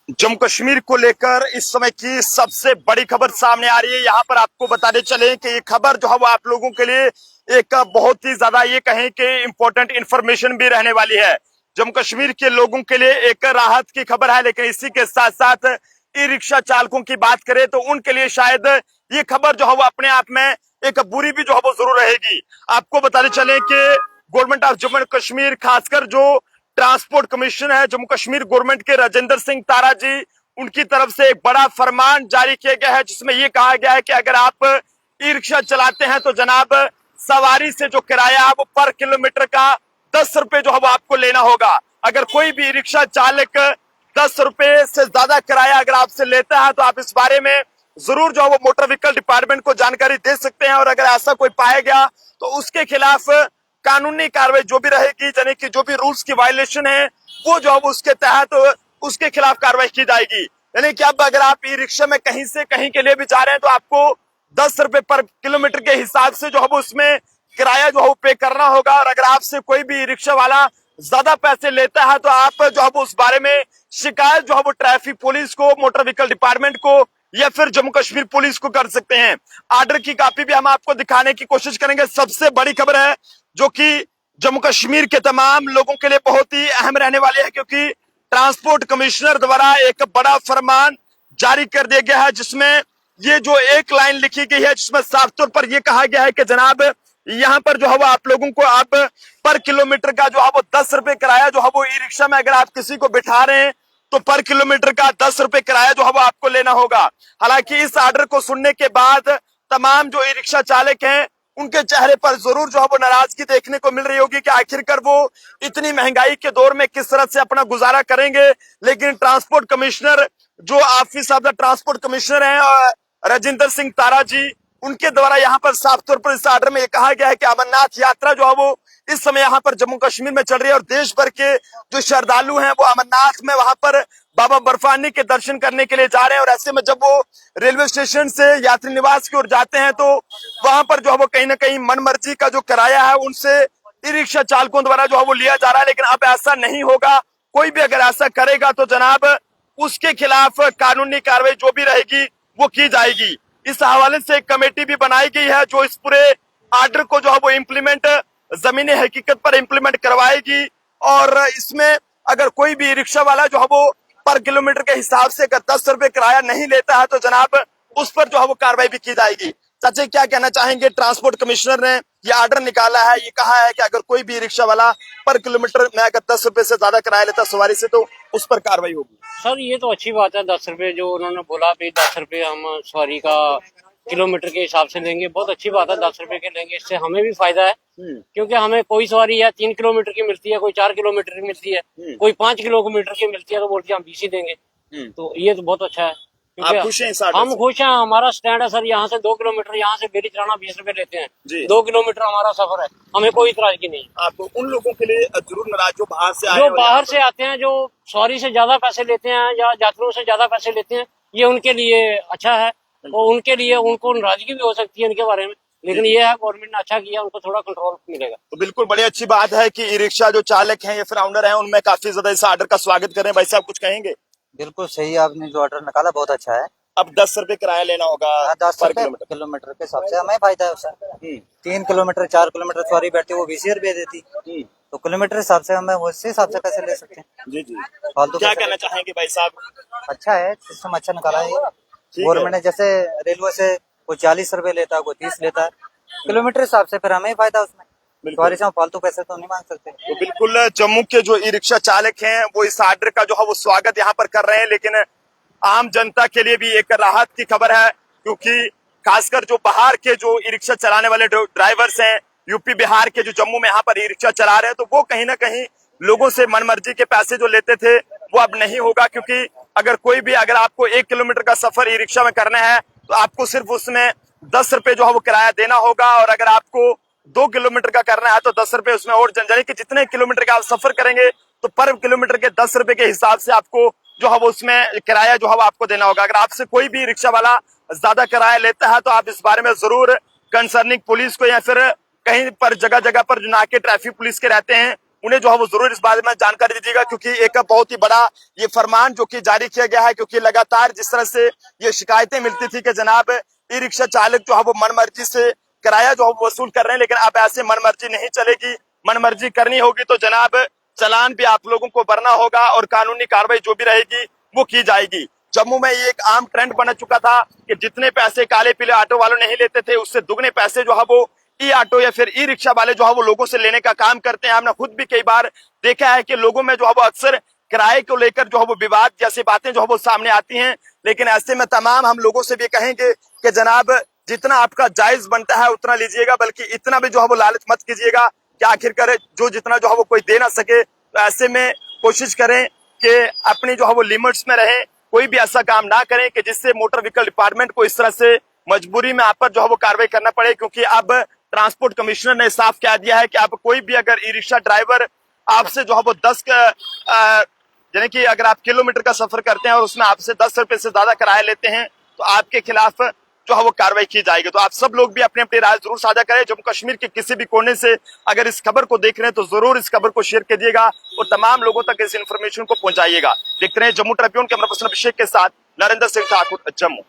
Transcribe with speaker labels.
Speaker 1: जम्मू कश्मीर को लेकर इस समय की सबसे बड़ी खबर सामने आ रही है। यहाँ पर आपको बताते चले कि ये खबर जो है वो आप लोगों के लिए एक बहुत ही ज्यादा ये कहें कि इम्पोर्टेंट इंफॉर्मेशन भी रहने वाली है। जम्मू कश्मीर के लोगों के लिए एक राहत की खबर है, लेकिन इसी के साथ साथ ई रिक्शा चालकों की बात करें तो उनके लिए शायद ये खबर जो है वो अपने आप में एक बुरी भी जो है वो जरूर रहेगी। आपको बताते चले कि government of Jammu and Kashmir, खासकर जो ट्रांसपोर्ट कमीशन है जम्मू कश्मीर गवर्नमेंट के, राजेंद्र सिंह तारा जी, उनकी तरफ से एक बड़ा फरमान जारी किया गया है, जिसमें यह कहा गया है कि अगर आप ई रिक्शा चलाते हैं तो जनाब सवारी से जो किराया है वो पर किलोमीटर का 10 रुपए जो है वो आपको लेना होगा। अगर कोई भी ई रिक्शा चालक 10 रुपए से ज्यादा किराया अगर आपसे लेता है तो आप इस बारे में जरूर जो है वो मोटर व्हीकल डिपार्टमेंट को जानकारी दे सकते हैं, और अगर ऐसा कोई पाया गया तो उसके खिलाफ कानूनी कार्रवाई जो भी रहेगी, यानी कि जो भी रूल्स की वायलेशन है वो जो है उसके तहत उसके खिलाफ कार्रवाई की जाएगी। यानी कि अब अगर आप ई रिक्शा में कहीं से कहीं के लिए भी जा रहे हैं तो आपको 10 रुपए पर किलोमीटर के हिसाब से जो है उसमें किराया जो है पे करना होगा। और अगर आपसे कोई भी ई रिक्शा वाला ज्यादा पैसे लेता है तो आप जो है उस बारे में शिकायत जो है वो ट्रैफिक पुलिस को, मोटर व्हीकल डिपार्टमेंट को या फिर जम्मू कश्मीर पुलिस को कर सकते हैं। आर्डर की कॉपी भी हम आपको दिखाने की कोशिश करेंगे। सबसे बड़ी खबर है जो कि जम्मू कश्मीर के तमाम लोगों के लिए बहुत ही अहम रहने वाली है, क्योंकि ट्रांसपोर्ट कमिश्नर द्वारा एक बड़ा फरमान जारी कर दिया गया है, जिसमें ये जो एक लाइन लिखी गई है जिसमें साफ तौर पर यह कहा गया है कि जनाब यहाँ पर जो है वो आप लोगों को आप पर किलोमीटर का जो है वो 10 रुपए किराया जो है वो ई रिक्शा में अगर आप किसी को बिठा रहे हैं तो पर किलोमीटर का 10 रुपए किराया जो है वो आपको लेना होगा। हालांकि इस आर्डर को सुनने के बाद तमाम जो ई रिक्शा चालक हैं उनके चेहरे पर जरूर जो है वो नाराजगी देखने को मिल रही होगी कि आखिरकार वो इतनी महंगाई के दौर में किस तरह से अपना गुजारा करेंगे। लेकिन ट्रांसपोर्ट कमिश्नर जो office of the transport commissioner है राजेंद्र सिंह तारा जी, उनके द्वारा यहाँ पर साफ तौर पर इस आर्डर में ये कहा गया है कि अमरनाथ यात्रा जो है वो इस समय यहाँ पर जम्मू कश्मीर में चल रही है, और देश भर के जो श्रद्धालु हैं वो अमरनाथ में वहां पर बाबा बर्फानी के दर्शन करने के लिए जा रहे हैं। और ऐसे में जब वो रेलवे स्टेशन से यात्री निवास की ओर जाते हैं तो वहां पर जो है वो कहीं ना कहीं मनमर्जी का जो किराया है उनसे ई रिक्शा चालकों द्वारा जो है वो लिया जा रहा है। लेकिन अब ऐसा नहीं होगा। कोई भी अगर ऐसा करेगा तो जनाब उसके खिलाफ कानूनी कार्रवाई जो भी रहेगी वो की जाएगी। इस हवाले से एक कमेटी भी बनाई गई है जो इस पूरे आर्डर को जो है वो इम्प्लीमेंट, जमीनी हकीकत पर इम्प्लीमेंट करवाएगी। और इसमें अगर कोई भी रिक्शा वाला जो है वो पर किलोमीटर के हिसाब से अगर 10 रुपए किराया नहीं लेता है तो जनाब उस पर जो है वो कार्रवाई भी की जाएगी। चाचा क्या कहना चाहेंगे? ट्रांसपोर्ट कमिश्नर ने ये आर्डर निकाला है, ये कहा है कि अगर कोई भी रिक्शा वाला पर किलोमीटर में अगर 10 रुपए से ज्यादा किराया लेता सवारी से तो उस पर कार्रवाई होगी।
Speaker 2: सर ये तो अच्छी बात है, 10 रुपए जो उन्होंने बोला भी 10 रुपए हम सवारी का किलोमीटर के हिसाब से लेंगे, बहुत अच्छी बात है। 10 रुपए के लेंगे, इससे हमें भी फायदा है, क्योंकि हमें कोई सवारी है 3 किलोमीटर की मिलती है, कोई 4 किलोमीटर की मिलती है, कोई 5 किलोमीटर की मिलती है, तो बोलते हैं हम 20 ही देंगे। तो ये तो बहुत अच्छा है।
Speaker 1: आप खुश हैं इस आर्डर
Speaker 2: हम
Speaker 1: से?
Speaker 2: खुश हैं। हमारा स्टैंड है सर, यहाँ से 2 किलोमीटर, यहाँ से बेरी चढ़ाना 20 रुपए लेते हैं।
Speaker 1: जी।
Speaker 2: 2 किलोमीटर हमारा सफर है, हमें कोई इतराजगी नहीं।
Speaker 1: आप उन लोगों के लिए जरूर नाराज जो बाहर से आए
Speaker 2: जो
Speaker 1: हो,
Speaker 2: बाहर से आते हैं, जो सवारी से ज्यादा पैसे लेते हैं या यात्रियों से ज्यादा पैसे लेते हैं, ये उनके लिए अच्छा है। और उनके लिए उनको नाराजगी भी हो सकती है इनके बारे में, लेकिन ये है गवर्नमेंट ने अच्छा किया, उनको थोड़ा कंट्रोल मिलेगा।
Speaker 1: तो बिल्कुल बड़ी अच्छी बात है कि ई रिक्शा जो चालक हैं या फिर ऑनर हैं उनमें काफी ज्यादा इस आर्डर का स्वागत कर रहे हैं। भाई साहब कुछ कहेंगे?
Speaker 3: बिल्कुल सही, आपने जो ऑर्डर निकाला बहुत अच्छा है।
Speaker 1: अब 10 रुपए किराया लेना होगा
Speaker 3: 10
Speaker 1: पर
Speaker 3: रुपए
Speaker 1: किलोमीटर।
Speaker 3: किलोमीटर के हिसाब से हमें फायदा है उससे। 3 किलोमीटर 4 किलोमीटर सवारी बैठती है वो 20 रुपए देती, तो किलोमीटर हिसाब से हमें उसी हिसाब से पैसे ले सकते हैं।
Speaker 1: जी जी,
Speaker 3: फालतू
Speaker 1: क्या
Speaker 3: पैसे
Speaker 1: कहना चाहेंगे भाई साहब?
Speaker 3: अच्छा है, सिस्टम अच्छा निकाला है ये
Speaker 1: है।
Speaker 3: गवर्नमेंट ने। जैसे रेलवे से कोई 40 रुपए लेता है, कोई 30 लेता है, किलोमीटर हिसाब से, फिर हमें ही फायदा उसमें। सवारी से हम फालतू पैसे तो नहीं मांग सकते।
Speaker 1: तो बिल्कुल जम्मू के जो ई रिक्शा चालक हैं वो इस आर्डर का जो है वो स्वागत यहाँ पर कर रहे हैं, लेकिन आम जनता के लिए भी एक राहत की खबर है, क्योंकि खासकर जो बाहर के जो ई रिक्शा चलाने वाले ड्राइवर्स हैं, यूपी बिहार के जो जम्मू में यहाँ पर ई रिक्शा चला रहे हैं, तो वो कहीं ना कहीं लोगों से मनमर्जी के पैसे जो लेते थे वो अब नहीं होगा। क्योंकि अगर आपको 1 किलोमीटर का सफर ई रिक्शा में करना है तो आपको सिर्फ उसमें 10 रुपए जो है वो किराया देना होगा, और अगर आपको 2 किलोमीटर का करना है तो 10 रुपए उसमें और, यानी कि जितने किलोमीटर का आप सफर करेंगे तो पर किलोमीटर के 10 रुपए के हिसाब से आपको जो है वो उसमें किराया जो है वो आपको देना होगा। अगर आपसे कोई भी रिक्शा वाला ज्यादा किराया लेता है तो आप इस बारे में जरूर कंसर्निंग पुलिस को या फिर कहीं पर जगह जगह पर जो नाके ट्रैफिक पुलिस के रहते हैं उन्हें जो है वो जरूर इस बारे में जानकारी दीजिएगा, क्योंकि एक बहुत ही बड़ा ये फरमान जो कि जारी किया गया है, क्योंकि लगातार जिस तरह से ये शिकायतें मिलती थी कि जनाब ई रिक्शा चालक जो है वो मनमर्जी से किराया जो है वो वसूल कर रहे हैं, लेकिन अब ऐसे मनमर्जी नहीं चलेगी। मनमर्जी करनी होगी तो जनाब चालान भी आप लोगों को भरना होगा और कानूनी कार्रवाई जो भी रहेगी वो की जाएगी। जम्मू में ये एक आम ट्रेंड बन चुका था कि जितने पैसे काले पीले ऑटो वालों नहीं लेते थे, उससे दुगने पैसे जो है वो ई ऑटो या फिर ई रिक्शा वाले जो है वो लोगों से लेने का काम करते हैं। हमने खुद भी कई बार देखा है कि लोगों में जो है वो अक्सर किराए को लेकर जो है वो विवाद जैसी बातें जो है वो सामने आती हैं। लेकिन ऐसे में तमाम हम लोगों से भी कहेंगे कि जनाब जितना आपका जायज बनता है उतना लीजिएगा, बल्कि इतना भी जो है वो लालच मत कीजिएगा कि आखिरकार जो जितना जो है वो कोई दे ना सके। तो ऐसे में कोशिश करें कि अपनी जो है वो लिमिट्स में रहें, कोई भी ऐसा काम ना करें कि जिससे मोटर व्हीकल डिपार्टमेंट को इस तरह से मजबूरी में आप पर जो है वो कार्रवाई करना पड़े। क्योंकि अब ट्रांसपोर्ट कमिश्नर ने साफ कह दिया है कि आप कोई भी अगर ई रिक्शा ड्राइवर आपसे जो है वो 10 यानी कि अगर आप किलोमीटर का सफर करते हैं और उसमें आपसे 10 रुपए से ज्यादा किराया लेते हैं तो आपके खिलाफ जो है वो कार्रवाई की जाएगी। तो आप सब लोग भी अपनी अपनी राय जरूर साझा करें। जम्मू कश्मीर के किसी भी कोने से अगर इस खबर को देख रहे हैं तो जरूर इस खबर को शेयर कीजिएगा और तमाम लोगों तक इस इन्फॉर्मेशन को पहुंचाइएगा। देखते रहे जम्मू ट्रिब्यून, कैमरा पर्सन अभिषेक के साथ नरेंद्र सिंह ठाकुर, जम्मू।